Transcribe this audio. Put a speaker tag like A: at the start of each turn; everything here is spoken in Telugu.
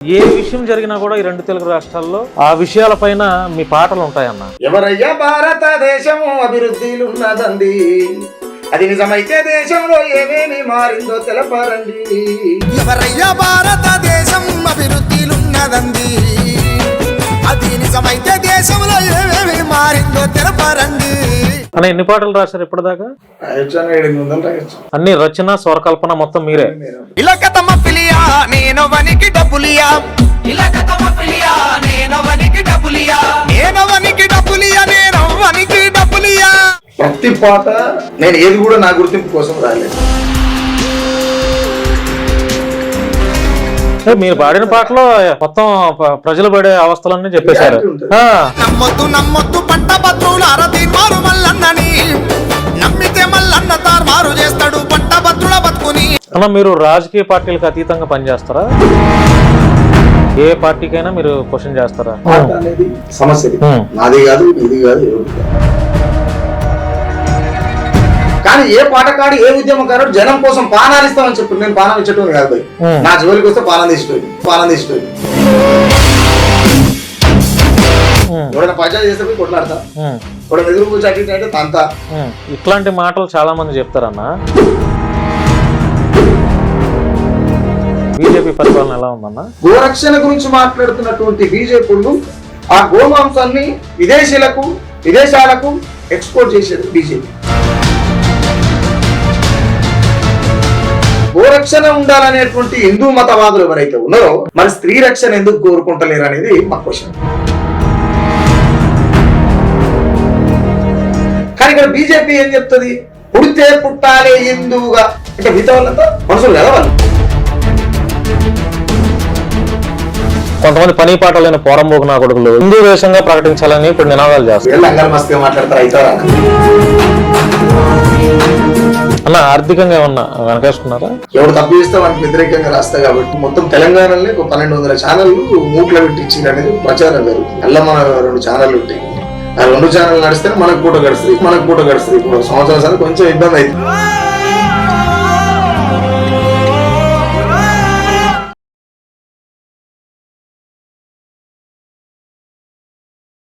A: ఏ విషయం జరిగినా కూడా ఈ రెండు తెలుగు రాష్ట్రాల్లో ఆ విషయాలపైన మీ పాటలు ఉంటాయన్న.
B: ఎవరయ్యా భారతదేశం అభివృద్ధిలున్నదండి, అది నిజమైతే దేశంలో ఏమేమి మారిందో తెలపారండి.
C: ఎవరయ్యా భారతదేశం అభివృద్ధిలున్నదండి, అది నిజమైతే దేశంలో ఏమేమి మారిందో తెలపారండి.
A: అన్న ఎన్ని పాటలు రాశారు ఇప్పటిదాకా? అన్ని రచన స్వరకల్పన మొత్తం మీరే?
C: ఇలకతమ పిలియా నేను వనికి డబ్బులియా, ఇలకతమ పిలియా నేను వనికి డబ్బులియా, నేను వనికి డబ్బులియా, నేను వనికి డబ్బులియా.
B: ప్రతి పాట నేను ఏది కూడా నా గుర్తింపు కోసం రాలేదు.
A: మీరు పాడిన పాటలో మొత్తం ప్రజలు పడే అవస్థలన్నీ చెప్పేశారు.
C: నమ్మొద్దు నమ్మొద్దు పట్టభద్రుల అరది మారు మల్లన్నని, నమ్మితే మల్లన్న తారుమారు చేస్తాడు పట్టభద్రుల బతుకుని.
A: అన్న మీరు రాజకీయ పార్టీలకు అతీతంగా పనిచేస్తారా? ఏ పార్టీకైనా మీరు క్వశ్చన్ చేస్తారా?
B: అనేది సమస్య నాది కాదు, ఇది కాదు, కానీ ఏ పాటకాడు ఏ ఉద్యమకారుడు జనం కోసం పానాలు ఇస్తామని చెప్పి నేను పానం ఇచ్చేటోని కాదు భయ్. నా జోలికి వస్తే పానం తీసుకోండి. ఎవరైనా పంచాయతీ చేస్తే పోయి కొట్లాడతా, ఎవరైనా ఎదురు కూర్చో అంటే తంతా.
A: ఇట్లాంటి మాటలు చాలా మంది చెప్తారన్న. బీజేపీ పరిపాలన ఎలా ఉందన్న?
B: గోరక్షణ గురించి మాట్లాడుతున్నటువంటి బీజేపీ ఆ గోమాంసాన్ని విదేశాలకు ఎక్స్పోర్ట్ చేసేది బీజేపీ. గోరక్షణ ఉండాలనేటువంటి హిందూ మతవాదులు ఎవరైతే ఉన్నారో మరి స్త్రీ రక్షణ ఎందుకు కోరుకుంటలేరు అనేది మా క్వశ్చన్. కానీ ఇక్కడ బీజేపీ ఏం చెప్తుంది? పుడితే పుట్టాలే హిందువుగా, అంటే మిగతా వాళ్ళంతా మనుషులు కదా వాళ్ళు.
A: కొంతమంది పని పాట లేని పోరంబోకు నా కొడుకులు హిందూ దేశంగా ప్రకటించాలని ఇప్పుడు నినాదాలు చేస్తారు.
B: లంగర్ మస్తుగా మాట్లాడతారు అవుతారా?
A: అన్న ఆర్థికంగా ఏమన్నా వెనకేసుకున్నారా?
B: ఎవరు తప్పు చేస్తే వానికి వ్యతిరేకంగా రాస్తా కాబట్టి మొత్తం తెలంగాణలో 1200 ఛానళ్లు మూట్లో పెట్టించి అనేది ప్రచారం జరుగుతుంది. అలా మన 2 ఛానళ్లు ఉంటాయి, ఆ 2 ఛానల్ నడిస్తే మనకు పూట గడుస్తుంది. ఇప్పుడు సంవత్సరాలు కొంచెం ఇబ్బంది అవుతుంది.